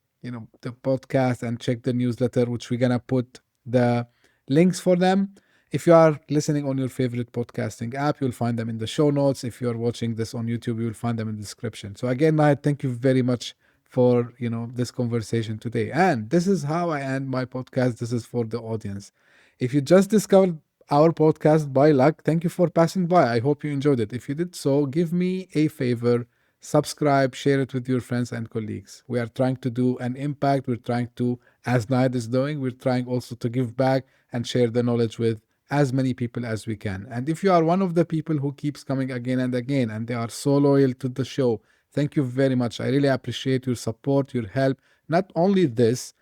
podcast and check the newsletter, which we're gonna put the links for them. If you are listening on your favorite podcasting app, you'll find them in the show notes. If you're watching this on YouTube, you'll find them in the description. So again, Nahed, thank you very much for this conversation today. And this is how I end my podcast. This is for the audience. If you just discovered our podcast by luck, thank you for passing by. I hope you enjoyed it. If you did so, give me a favor. Subscribe, share it with your friends and colleagues. We are trying to do an impact. We're trying to, as Nahed is doing, we're trying also to give back and share the knowledge with as many people as we can. And if you are one of the people who keeps coming again and again, and they are so loyal to the show, thank you very much. I really appreciate your support, your help. Not only this,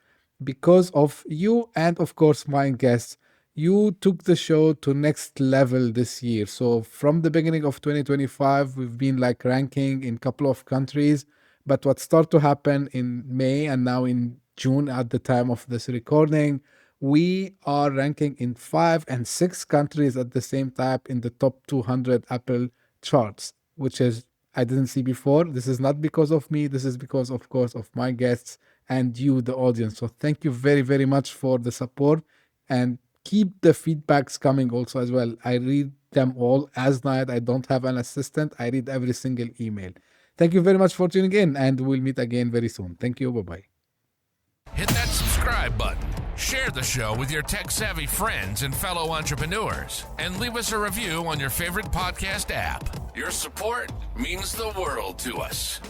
because of you and of course my guests, you took the show to next level this year. So from the beginning of 2025, we've been like ranking in a couple of countries. But what started to happen in May and now in June at the time of this recording, we are ranking in 5 and 6 countries at the same time in the top 200 Apple charts, which is I didn't see before. This is not because of me. This is because, of course, of my guests and you, the audience. So thank you very, very much for the support, and keep the feedbacks coming also as well. I read them all as Nahed. I don't have an assistant. I read every single email. Thank you very much for tuning in, and we'll meet again very soon. Thank you. Bye-bye. Hit that subscribe button. Share the show with your tech-savvy friends and fellow entrepreneurs. And leave us a review on your favorite podcast app. Your support means the world to us.